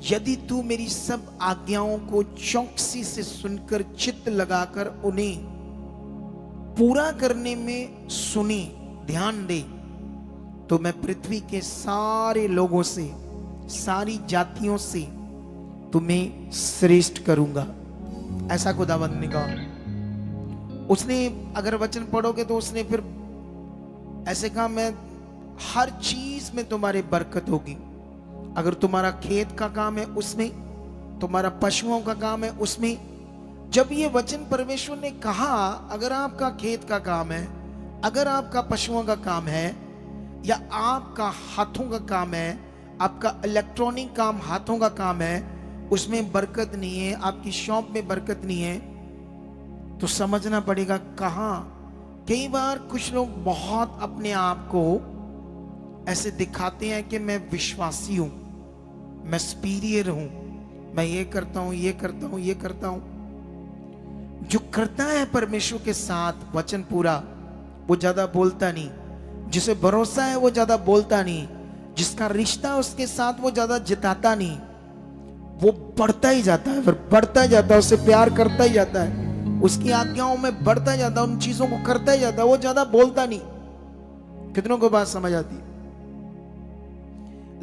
यदि तू मेरी सब आज्ञाओं को चौकसी से सुनकर चित्त लगाकर उन्हें पूरा करने में सुने, ध्यान दे, तो मैं पृथ्वी के सारे लोगों से, सारी जातियों से तुम्हें श्रेष्ठ करूंगा। ऐसा खुदावंद ने कहा। उसने अगर वचन पढ़ोगे तो उसने फिर ऐसे कहा, मैं हर चीज में तुम्हारे बरकत होगी। अगर तुम्हारा खेत का काम है उसमें, तुम्हारा पशुओं का काम है उसमें। जब ये वचन परमेश्वर ने कहा, अगर आपका खेत का काम है, अगर आपका पशुओं का काम है, या आपका हाथों का काम है, आपका इलेक्ट्रॉनिक काम हाथों का काम है, उसमें बरकत नहीं है, आपकी शॉप में बरकत नहीं है, तो समझना पड़ेगा कहां। कई बार कुछ लोग बहुत अपने आप को ऐसे दिखाते हैं कि मैं विश्वासी हूं, मैं सुपीरियर हूं, मैं ये करता हूं, ये करता हूं, ये करता हूं। जो करता है परमेश्वर के साथ वचन पूरा, वो ज्यादा बोलता नहीं। जिसे भरोसा है वो ज्यादा बोलता नहीं। जिसका रिश्ता है उसके साथ वो ज्यादा जिताता नहीं। वो बढ़ता ही जाता है, फिर बढ़ता ही जाता है, उससे प्यार करता ही जाता है, उसकी आज्ञाओं में बढ़ता ही जाता है, उन चीजों को करता ही जाता है, वो ज्यादा बोलता नहीं। कितनों को बात समझ आती है?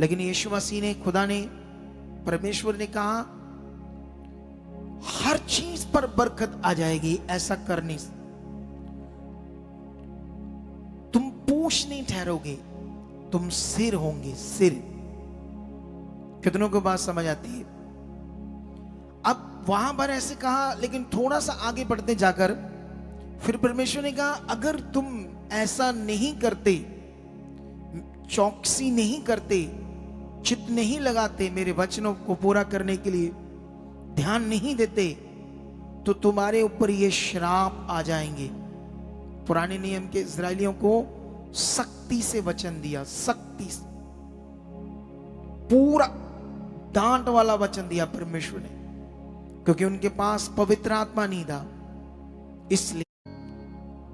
लेकिन यीशु मसीह ने, खुदा ने, परमेश्वर ने कहा हर चीज पर बरकत आ जाएगी ऐसा करने से। तुम पूछ नहीं ठहरोगे, तुम सिर होंगे, सिर। कितनों को बात समझ आती है? अब वहां पर ऐसे कहा, लेकिन थोड़ा सा आगे बढ़ते जाकर फिर परमेश्वर ने कहा, अगर तुम ऐसा नहीं करते, चौकसी नहीं करते, चित्त नहीं लगाते, मेरे वचनों को पूरा करने के लिए ध्यान नहीं देते, तो तुम्हारे ऊपर ये श्राप आ जाएंगे। पुराने नियम के इस्राएलियों को सख्ती से वचन दिया, सख्ती से, पूरा डांट वाला वचन दिया परमेश्वर ने, क्योंकि उनके पास पवित्र आत्मा नहीं था। इसलिए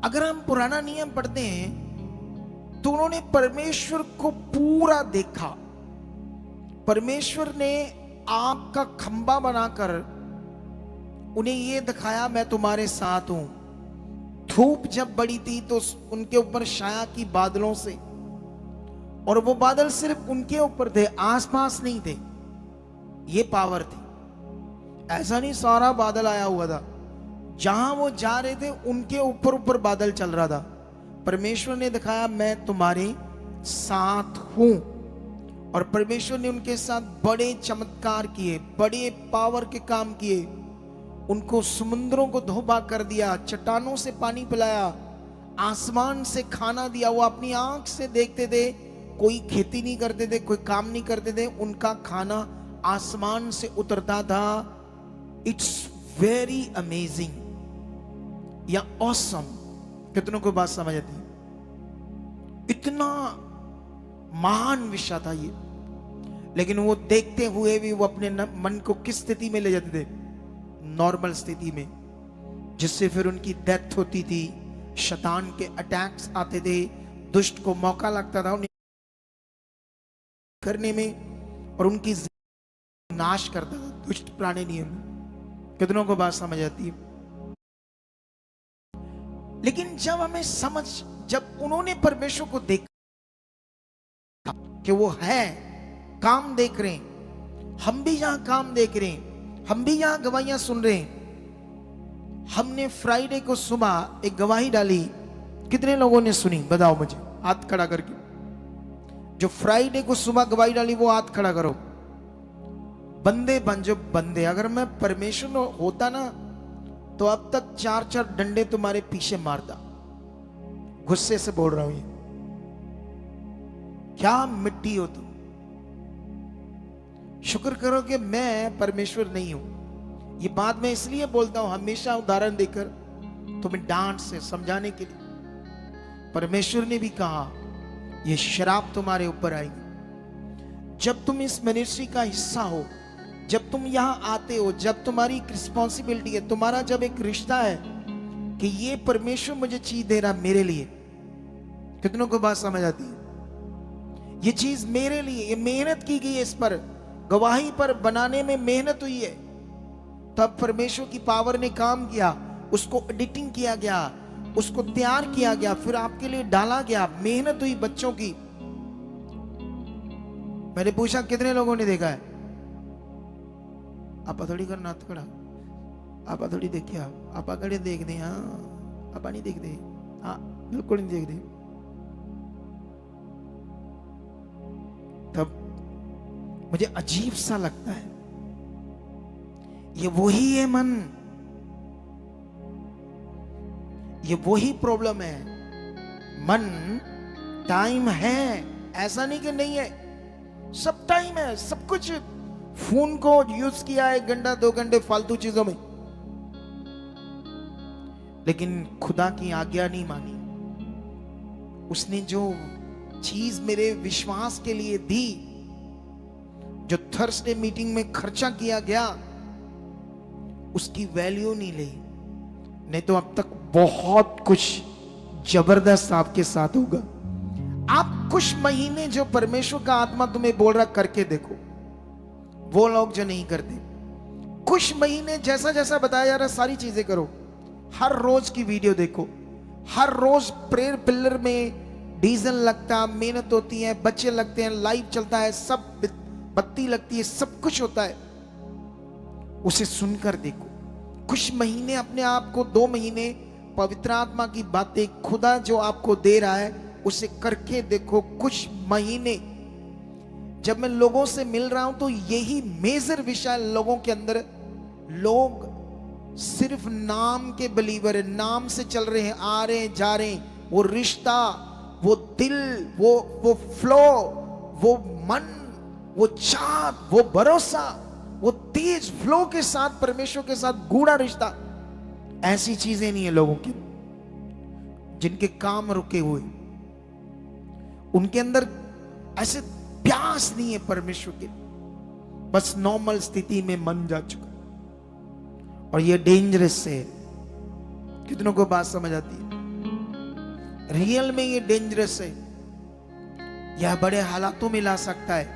अगर हम पुराना नियम पढ़ते हैं तो उन्होंने परमेश्वर को पूरा देखा। परमेश्वर ने आग का खंबा बनाकर उन्हें यह दिखाया, मैं तुम्हारे साथ हूं। धूप जब बड़ी थी तो उनके ऊपर छाया की बादलों से, और वो बादल सिर्फ उनके ऊपर थे, आसपास नहीं थे। ये पावर थी। ऐसा नहीं सारा बादल आया हुआ था, जहां वो जा रहे थे उनके ऊपर ऊपर बादल चल रहा था। परमेश्वर ने दिखाया, मैं तुम्हारे साथ हूं। और परमेश्वर ने उनके साथ बड़े चमत्कार किए, बड़े पावर के काम किए। उनको समुद्रों को धोबा कर दिया, चट्टानों से पानी पिलाया, आसमान से खाना दिया। वो अपनी आंख से देखते थे, कोई खेती नहीं करते थे, कोई काम नहीं करते थे, उनका खाना आसमान से उतरता था। इट्स वेरी अमेजिंग या ऑसम। कितनों को बात समझ आती? इतना महान विषय था ये। लेकिन वो देखते हुए भी वो अपने मन को किस स्थिति में ले जाते थे? नॉर्मल स्थिति में, जिससे फिर उनकी डेथ होती थी, शैतान के अटैक्स आते थे, दुष्ट को मौका लगता था उन्हें करने में, और उनकी नाश करता था दुष्ट पुराने नियम। कितनों को बात समझ आती है? लेकिन जब हमें समझ, जब उन्होंने परमेश्वर को देखा कि वो है, काम देख रहे हैं, हम भी यहां काम देख रहे हैं, हम भी यहां गवाहियां सुन रहे हैं। हमने फ्राइडे को सुबह एक गवाही डाली, कितने लोगों ने सुनी? बताओ मुझे, हाथ खड़ा करके। जो फ्राइडे को सुबह गवाही डाली वो हाथ खड़ा करो। बंदे बन जो बंदे। अगर मैं परमेश्वर होता ना तो अब तक 4-4 डंडे तुम्हारे पीछे मारता। गुस्से से बोल रहा हूं, ये क्या मिट्टी हो तुम। शुक्र करो कि मैं परमेश्वर नहीं हूं। ये बात मैं इसलिए बोलता हूं, हमेशा उदाहरण देकर, तुम्हें डांट से समझाने के लिए। परमेश्वर ने भी कहा ये शराब तुम्हारे ऊपर आएगी। जब तुम इस मिनिस्ट्री का हिस्सा हो, जब तुम यहां आते हो, जब तुम्हारी एक रिस्पॉन्सिबिलिटी है, तुम्हारा जब एक रिश्ता है कि ये परमेश्वर मुझे चीज दे रहा मेरे लिए। कितनों को बात समझ आती है? ये चीज मेरे लिए, ये मेहनत की गई है इस पर, गवाही पर बनाने में मेहनत हुई है, तब परमेश्वर की पावर ने काम किया, उसको एडिटिंग किया गया, उसको तैयार किया गया, फिर आपके लिए डाला गया, मेहनत हुई बच्चों की। मैंने पूछा कितने लोगों ने देखा है? आप थोड़ी करना खड़ा, आप थोड़ी देखिए, आप कड़े देख दे, हाँ आप नहीं देख दे, हाँ बिल्कुल नहीं देख दे। तब मुझे अजीब सा लगता है, ये वही है मन, ये वही प्रॉब्लम है। मन टाइम है, ऐसा नहीं कि नहीं है, सब टाइम है, सब कुछ। फोन को यूज किया 1 घंटा 2 घंटे फालतू चीजों में, लेकिन खुदा की आज्ञा नहीं मानी। उसने जो चीज मेरे विश्वास के लिए दी, जो थर्सडे मीटिंग में खर्चा किया गया, उसकी वैल्यू नहीं ली, नहीं तो अब तक बहुत कुछ जबरदस्त आपके साथ होगा। आप कुछ महीने जो परमेश्वर का आत्मा तुम्हें बोल रहा करके देखो, वो लोग जो नहीं करते, कुछ महीने जैसा जैसा बताया जा रहा सारी चीजें करो, हर रोज की वीडियो देखो, हर रोज प्रेयर पिलर में डीजल लगता, मेहनत होती है, बच्चे लगते हैं, लाइव चलता है, सब बत्ती लगती है, सब कुछ होता है, उसे सुनकर देखो। कुछ महीने अपने आप को, 2 महीने पवित्र आत्मा की बातें खुदा जो आपको दे रहा है उसे करके देखो। कुछ महीने जब मैं लोगों से मिल रहा हूं तो यही मेजर विषय लोगों के अंदर, लोग सिर्फ नाम के बिलीवर है, नाम से चल रहे हैं, आ रहे हैं, जा रहे हैं। वो रिश्ता, वो दिल, वो फ्लो, वो मन, वो चाह, वो भरोसा, वो तेज फ्लो के साथ परमेश्वर के साथ गूढ़ा रिश्ता, ऐसी चीजें नहीं है लोगों की। जिनके काम रुके हुए, उनके अंदर ऐसे प्यास नहीं है परमेश्वर के, बस नॉर्मल स्थिति में मन जा चुका। और ये डेंजरस है। कितनों को बात समझ आती है? रियल में ये डेंजरस है। यह बड़े हालातों में ला सकता है,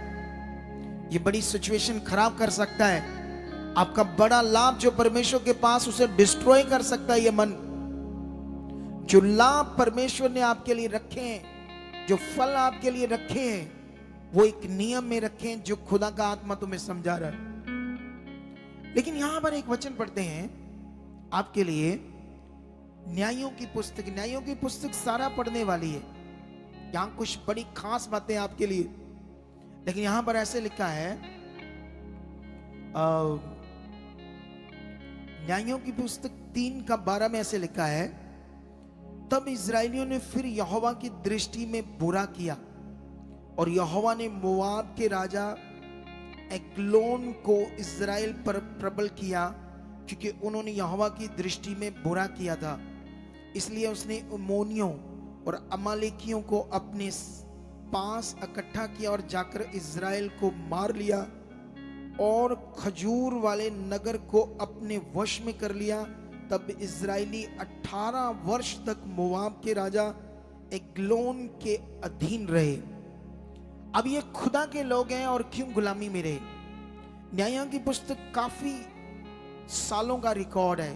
ये बड़ी सिचुएशन खराब कर सकता है। आपका बड़ा लाभ जो परमेश्वर के पास, उसे डिस्ट्रॉय कर सकता है। ये मन, जो लाभ परमेश्वर ने आपके लिए रखे हैं, जो फल आपके लिए रखे हैं, वो एक नियम में रखे हैं जो खुदा का आत्मा तुम्हें समझा रहा है। लेकिन यहां पर एक वचन पढ़ते हैं आपके लिए, न्यायों की पुस्तक। न्यायों की पुस्तक सारा पढ़ने वाली है, यहां कुछ बड़ी खास बातें आपके लिए। लेकिन यहां पर ऐसे लिखा है, न्यायों की पुस्तक 3:12 में ऐसे लिखा है, तब इस्राएलियों ने फिर यहोवा की दृष्टि में बुरा किया और यहोवा ने मोआब के राजा एग्लोन को इस्राएल पर प्रबल किया, क्योंकि उन्होंने यहोवा की दृष्टि में बुरा किया था। इसलिए उसने अम्मोनियों और अमालेकियों को अपने पास इकट्ठा किया और जाकर इस्राएल को मार लिया और खजूर वाले नगर को अपने वश में कर लिया। तब इस्राएली 18 वर्ष तक मोआब के राजा एग्लोन के अधीन रहे। अब ये खुदा के लोग हैं और क्यों गुलामी में रहे? न्यायों की पुस्तक काफी सालों का रिकॉर्ड है,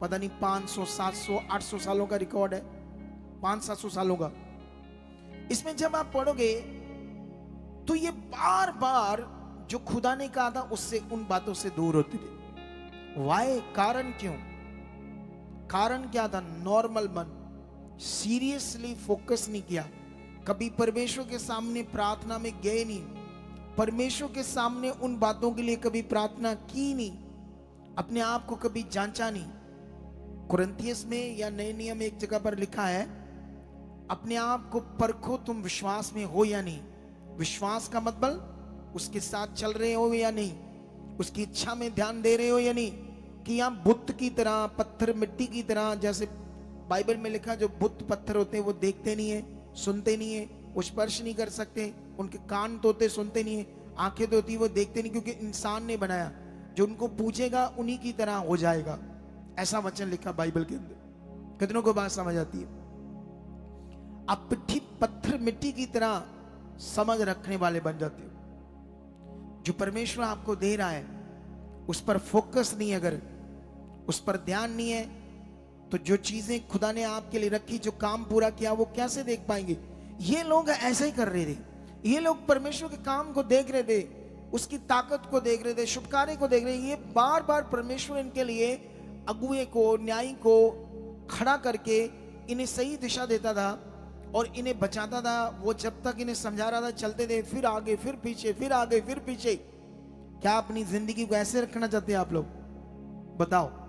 पता नहीं 500, 700, 800 सालों का रिकॉर्ड है, 500-700 सालों का। इसमें जब आप पढ़ोगे तो ये बार बार जो खुदा ने कहा था उससे, उन बातों से दूर होते थे। वाई? कारण क्यों? कारण क्या था? नॉर्मल मन, सीरियसली फोकस नहीं किया, कभी परमेश्वर के सामने प्रार्थना में गए नहीं, परमेश्वर के सामने उन बातों के लिए कभी प्रार्थना की नहीं, अपने आप को कभी जांचा नहीं। कुरिन्थियस में या नए नियम में एक जगह पर लिखा है, अपने आप को परखो तुम विश्वास में हो या नहीं। विश्वास का मतलब उसके साथ चल रहे हो या नहीं, उसकी इच्छा में ध्यान दे रहे हो या नहीं, कि आप बुत की तरह, पत्थर मिट्टी की तरह, जैसे बाइबल में लिखा, जो बुत पत्थर होते हैं वो देखते नहीं है, सुनते नहीं है, वो स्पर्श नहीं कर सकते, उनके कान तो होते सुनते नहीं है, आंखें तो होती वो देखते नहीं, क्योंकि इंसान ने बनाया, जो उनको पूछेगा उन्हीं की तरह हो जाएगा। ऐसा वचन लिखा बाइबल के अंदर। कितनों को बात समझ आती है? आप पिट्ठी पत्थर मिट्टी की तरह समझ रखने वाले बन जाते हो। जो परमेश्वर आपको दे रहा है उस पर फोकस नहीं, अगर उस पर ध्यान नहीं है, तो जो चीजें खुदा ने आपके लिए रखी, जो काम पूरा किया, वो कैसे देख पाएंगे। ये लोग ऐसा ही कर रहे थे। ये लोग परमेश्वर के काम को देख रहे थे, उसकी ताकत को देख रहे थे, छुटकारे को देख रहे थे। ये बार बार परमेश्वर इनके लिए अगुए को, न्यायी को खड़ा करके इन्हें सही दिशा देता था और इन्हें बचाता था। वो जब तक इन्हें समझा रहा था चलते थे, फिर आगे फिर पीछे, फिर आगे फिर पीछे। क्या अपनी जिंदगी को ऐसे रखना चाहते हैं आप लोग? बताओ।